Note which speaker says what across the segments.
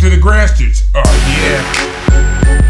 Speaker 1: to the Grastards. Oh, yeah.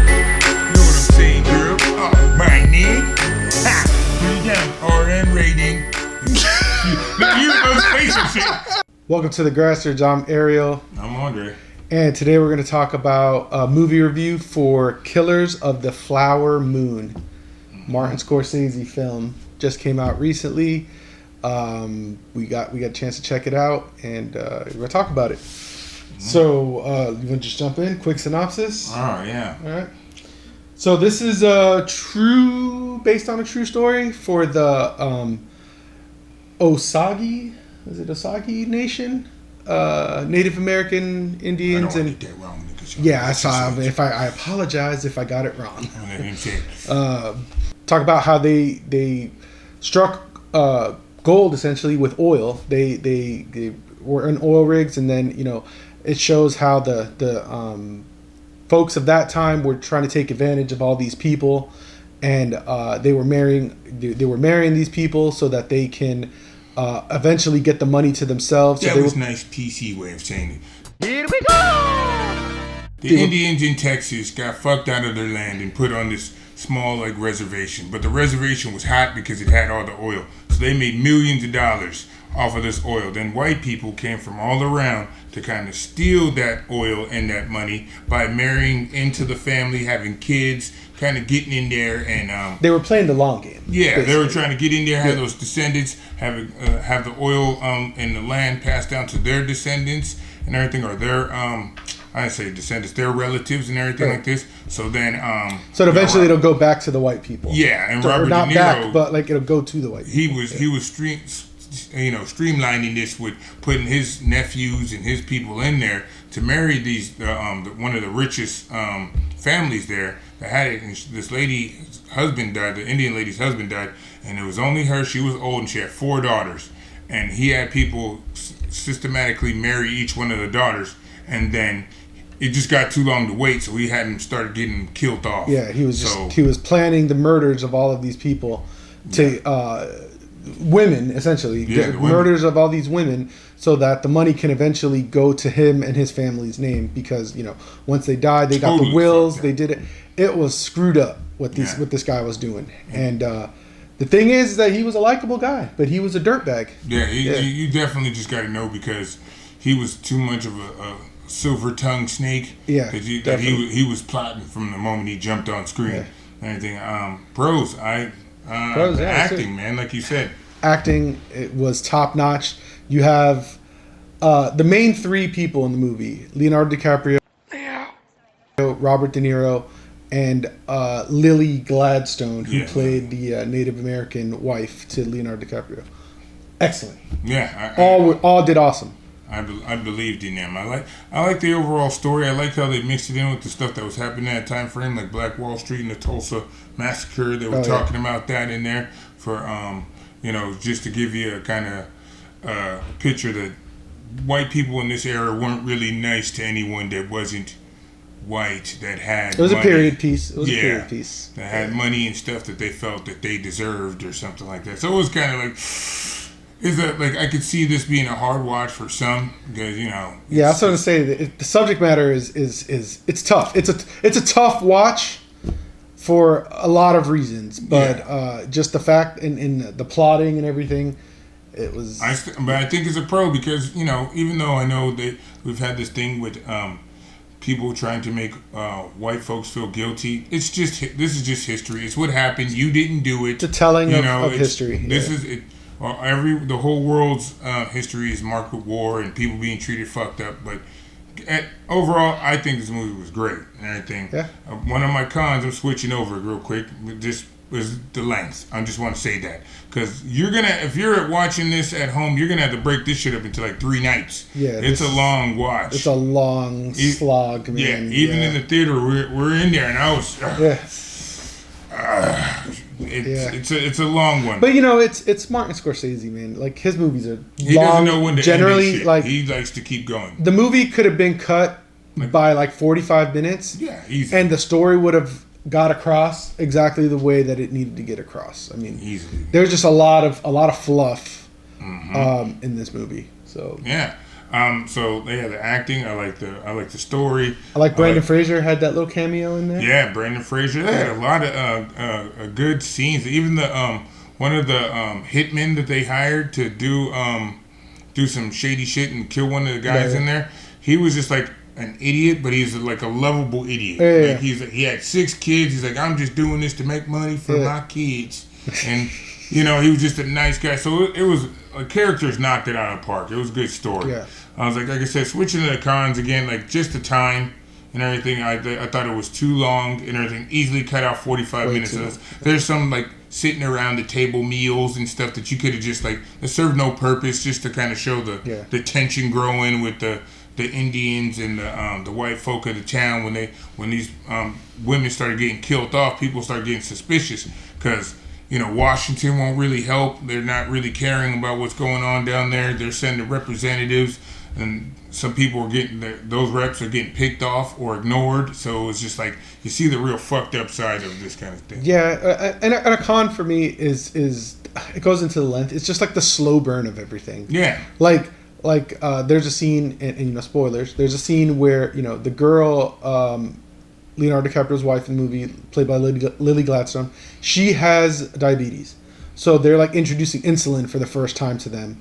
Speaker 1: You know what I'm saying, girl? Oh, my name? Ha! Put it down. RN rating. Now you know space and shit.
Speaker 2: Welcome to the Grastards. I'm Ariel.
Speaker 1: I'm Andre.
Speaker 2: And today we're going to talk about a movie review for Killers of the Flower Moon. Martin Scorsese film. Just came out recently. We got a chance to check it out, and we're going to talk about it. So, you want to just jump in? Quick synopsis?
Speaker 1: Oh, yeah.
Speaker 2: All right. So this is based on a true story for the Osage, is it Osage Nation? Native American Indians.
Speaker 1: I don't want to get that wrong.
Speaker 2: Yeah, I apologize if I got it wrong. Talk about how they struck gold essentially with oil. They were in oil rigs, and then it shows how the folks of that time were trying to take advantage of all these people, and they were marrying these people so that they can eventually get the money to themselves.
Speaker 1: That was a nice PC way of saying it. Here we go. The Indians in Texas got fucked out of their land and put on this small reservation, but the reservation was hot because it had all the oil, so they made millions of dollars off of this oil. Then white people came from all around to kind of steal that oil and that money by marrying into the family, having kids, kind of getting in there, and
Speaker 2: they were playing the long game.
Speaker 1: Yeah, basically. They were trying to get in there, have those descendants, have the oil and the land passed down to their descendants and everything, or their I say descendants, their relatives and everything like this. So then,
Speaker 2: so eventually it'll go back to the white people.
Speaker 1: Yeah, and
Speaker 2: so,
Speaker 1: Robert
Speaker 2: not
Speaker 1: Deniro,
Speaker 2: back, but it'll go to the white people.
Speaker 1: He was streamlining this with putting his nephews and his people in there to marry these one of the richest families there that had it. And this lady's husband died. The Indian lady's husband died, and it was only her. She was old, and she had 4 daughters. And he had people systematically marry each one of the daughters, and then it just got too long to wait, so he hadn't started getting killed off.
Speaker 2: Yeah, he was planning the murders of all of these people to women, essentially.
Speaker 1: Yeah,
Speaker 2: murders of all these women so that the money can eventually go to him and his family's name, because once they died, they got the wills, they did it. It was screwed up what this guy was doing. And the thing is that he was a likable guy, but he was a dirtbag.
Speaker 1: Yeah, you definitely just got to know, because he was too much of a silver-tongued snake.
Speaker 2: Yeah,
Speaker 1: because he was plotting from the moment he jumped on screen.
Speaker 2: Yeah.
Speaker 1: And everything. Pros, acting, man, like you said.
Speaker 2: Acting, it was top-notch. You have the main 3 people in the movie: Leonardo DiCaprio, Robert Deniro, and Lily Gladstone, who played the Native American wife to Leonardo DiCaprio. Excellent.
Speaker 1: Yeah,
Speaker 2: all did awesome.
Speaker 1: I believed in them. I like the overall story. I like how they mixed it in with the stuff that was happening at that time frame, like Black Wall Street and the Tulsa Massacre. They were talking about that in there for just to give you a kind of picture that white people in this era weren't really nice to anyone that wasn't white, that had
Speaker 2: it was
Speaker 1: money.
Speaker 2: A period piece. It was a period piece.
Speaker 1: That had money and stuff that they felt that they deserved or something like that. So it was kind of like, I could see this being a hard watch for some, because
Speaker 2: Yeah, I was going to say that the subject matter is it's tough. It's a tough watch for a lot of reasons, but just the fact in the plotting and everything, it was.
Speaker 1: But I think it's a pro, because even though I know that we've had this thing with people trying to make white folks feel guilty, this is just history. It's what happened. You didn't do it.
Speaker 2: It's a telling of history.
Speaker 1: This is it. The whole world's history is marked with war and people being treated fucked up. But overall, I think this movie was great and everything.
Speaker 2: Yeah.
Speaker 1: One of my cons, I'm switching over real quick, just was the length. I just want to say that, because if you're watching this at home, you're gonna have to break this shit up into 3 nights.
Speaker 2: Yeah,
Speaker 1: it's a long watch.
Speaker 2: It's a long slog, man.
Speaker 1: Yeah, even in the theater, we're in there, and I was. It's a long one.
Speaker 2: But it's Martin Scorsese, man. His movies are
Speaker 1: he
Speaker 2: long.
Speaker 1: Doesn't know when to
Speaker 2: generally,
Speaker 1: end his shit. He likes to keep going.
Speaker 2: The movie could have been cut by 45 minutes.
Speaker 1: Yeah, easy.
Speaker 2: And the story would have got across exactly the way that it needed to get across. I mean,
Speaker 1: easily.
Speaker 2: There's just a lot of fluff in this movie. So
Speaker 1: yeah. So yeah, the acting. I like the story.
Speaker 2: I like Brandon Fraser had that little cameo in there.
Speaker 1: Yeah, Brandon Fraser. They had a lot of good scenes. Even the one of the hitmen that they hired to do some shady shit and kill one of the guys in there. He was just like an idiot, but he's like a lovable idiot.
Speaker 2: Yeah.
Speaker 1: Like he had 6 kids. He's like, I'm just doing this to make money for my kids, and he was just a nice guy. So it was characters knocked it out of the park. It was a good story. Yeah. I was like I said, switching to the cons again, like just the time and everything. I thought it was too long and everything. Easily cut out 45 minutes. There's some like sitting around the table meals and stuff that you could have just like that served no purpose, just to kind of show the tension growing with the Indians and the white folk of the town. When these women started getting killed off, people started getting suspicious because Washington won't really help. They're not really caring about what's going on down there. They're sending representatives, and some people are those reps are getting picked off or ignored. So it's just like you see the real fucked up side of this kind of thing.
Speaker 2: Yeah, and a con for me is it goes into the length. It's just like the slow burn of everything.
Speaker 1: Yeah,
Speaker 2: like there's a scene, and spoilers. There's a scene where the girl, Leonardo DiCaprio's wife in the movie, played by Lily Gladstone, she has diabetes. So they're like introducing insulin for the first time to them,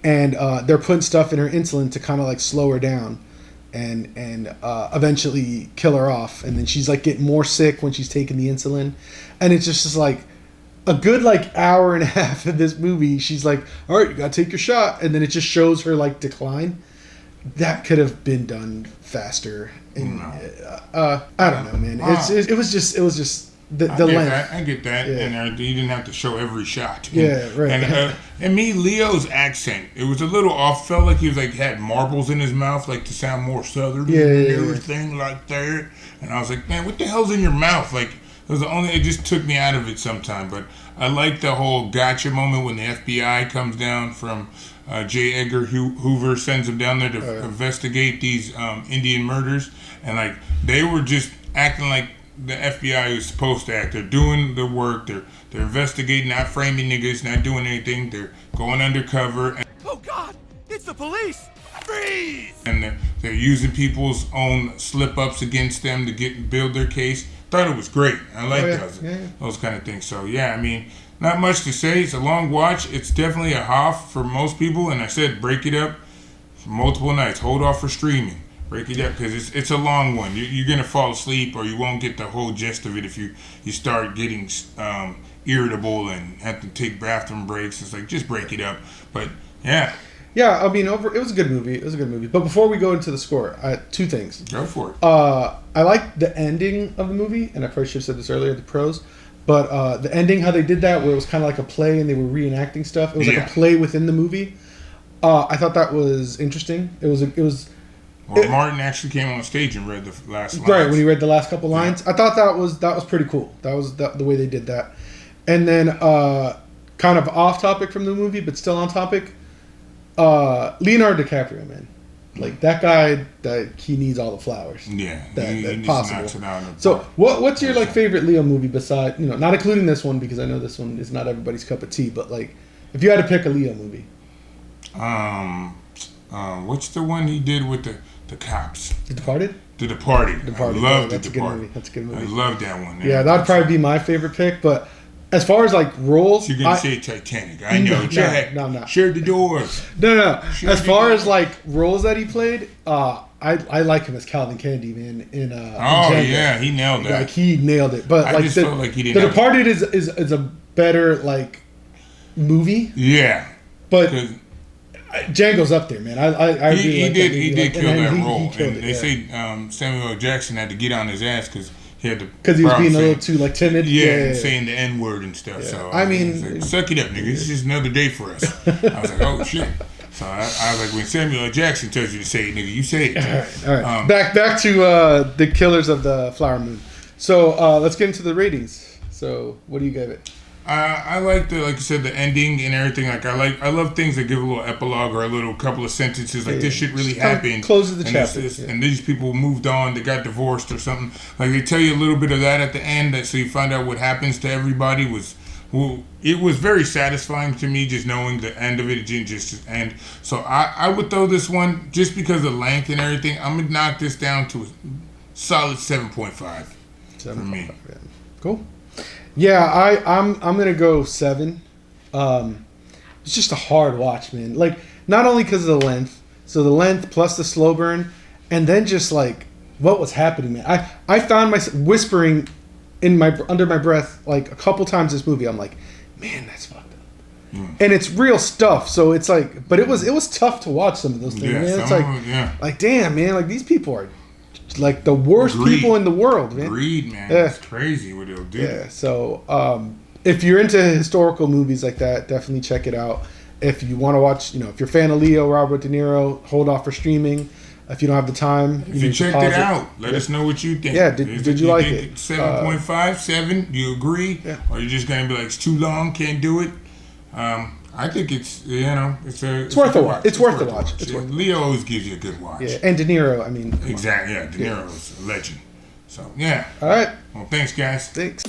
Speaker 2: and they're putting stuff in her insulin to kind of like slow her down, and eventually kill her off. And then she's like getting more sick when she's taking the insulin, and it's just like a good like hour and a half of this movie. She's like, all right, you gotta take your shot, and then it just shows her like decline. That could have been done faster. And, I don't know, man. It was just the length.
Speaker 1: I get that, and you didn't have to show every shot.
Speaker 2: Yeah, right.
Speaker 1: And Leo's accent, it was a little off. Felt like he was like had marbles in his mouth, like to sound more southern and everything like that. And I was like, man, what the hell's in your mouth? Like it just took me out of it sometime. But I like the whole gotcha moment when the FBI comes down from J. Edgar Hoover, sends them down there to investigate these Indian murders, and like they were just acting like the FBI is supposed to act. They're doing the work. They're investigating, not framing niggas, not doing anything. They're going undercover.
Speaker 3: Oh God! It's the police! Freeze!
Speaker 1: And they're using people's own slip-ups against them to build their case. Thought it was great. I like those kind of things. So yeah, I mean, not much to say. It's a long watch. It's definitely a hoff for most people. And I said, break it up for multiple nights. Hold off for streaming. Break it up because it's a long one. You're gonna fall asleep, or you won't get the whole gist of it if you start getting irritable and have to take bathroom breaks. It's like just break it up. But yeah.
Speaker 2: Yeah, I mean, it was a good movie. But before we go into the score, 2 things.
Speaker 1: Go for it.
Speaker 2: I like the ending of the movie, and I probably should have said this earlier, the pros. But the ending, how they did that, where it was kind of like a play and they were reenacting stuff. It was like a play within the movie. I thought that was interesting.
Speaker 1: Martin actually came on stage and read the last lines.
Speaker 2: Right, when he read the last couple lines. I thought that was pretty cool. That was the way they did that. And then, kind of off topic from the movie, but still on topic, Leonardo DiCaprio, man. Like, that guy, he needs all the flowers.
Speaker 1: Yeah,
Speaker 2: that possible. So, what's your favorite Leo movie besides, not including this one, because I know this one is not everybody's cup of tea, but like, if you had to pick a Leo movie.
Speaker 1: What's the one he did with the cops?
Speaker 2: The Departed?
Speaker 1: The Departed. I love The Departed.
Speaker 2: That's a good movie. That's a good movie.
Speaker 1: I love that one.
Speaker 2: Yeah, that'd probably be my favorite pick, but as far as like roles,
Speaker 1: you're gonna say Titanic. I know, Jack.
Speaker 2: No.
Speaker 1: Share the doors.
Speaker 2: No. As far as like roles that he played, I like him as Calvin Kennedy, man. In
Speaker 1: yeah, he nailed that.
Speaker 2: Like he nailed it. But
Speaker 1: I just felt like he didn't.
Speaker 2: The Departed is a better like movie.
Speaker 1: Yeah,
Speaker 2: but Django's up there, man.
Speaker 1: He did kill that role, and they say Samuel L. Jackson had to get on his ass because he
Speaker 2: was being a little too like timid.
Speaker 1: Yeah, saying the N word and stuff. Yeah. So I mean, like, suck it up, nigga. It's just another day for us. I was like, oh shit. So I was like, when Samuel L. Jackson tells you to say it, nigga, you say it.
Speaker 2: All right. Back to the Killers of the Flower Moon. So let's get into the ratings. So what do you give it?
Speaker 1: I like like you said, the ending and everything. Like I love things that give a little epilogue or a little couple of sentences. Like this shit really happened.
Speaker 2: Closes the chapter.
Speaker 1: And these people moved on. They got divorced or something. Like they tell you a little bit of that at the end, so you find out what happens to everybody was well, it was very satisfying to me just knowing the end of it. It didn't just end. So I would throw this one, just because of length and everything, I'm going to knock this down to a solid 7.5 for me.
Speaker 2: Yeah. Cool. Yeah, I'm going to go 7. It's just a hard watch, man. Like, not only because of the length, so the length plus the slow burn, and then just like what was happening, man. I found myself whispering under my breath like a couple times this movie. I'm like, man, that's fucked up. And it's real stuff, so it's like, but it was tough to watch some of those things, man. It's like damn, man, like these people are like the worst people in the world, man.
Speaker 1: Greed, man. Yeah. It's crazy what they'll do.
Speaker 2: Yeah. So if you're into historical movies like that, definitely check it out. If you want to watch, if you're a fan of Leo, Robert De Niro, hold off for streaming. If you don't have the time,
Speaker 1: if you checked it out, let us know what you think.
Speaker 2: Yeah, did you like it?
Speaker 1: 7.5, 7. Do you agree?
Speaker 2: Yeah.
Speaker 1: Or are you just gonna be like, it's too long, can't do it? I think it's
Speaker 2: it's worth a watch. It's worth a watch.
Speaker 1: Leo always gives you a good watch.
Speaker 2: Yeah, and De Niro. I mean,
Speaker 1: exactly. Yeah, De Niro's a legend. So yeah.
Speaker 2: All right.
Speaker 1: Well, thanks, guys.
Speaker 2: Thanks.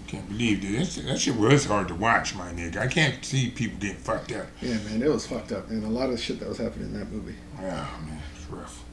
Speaker 1: Can't believe this. That shit was hard to watch, my nigga. I can't see people getting fucked up.
Speaker 2: Yeah, man, it was fucked up, man. A lot of shit that was happening in that movie.
Speaker 1: Yeah, man, it's rough.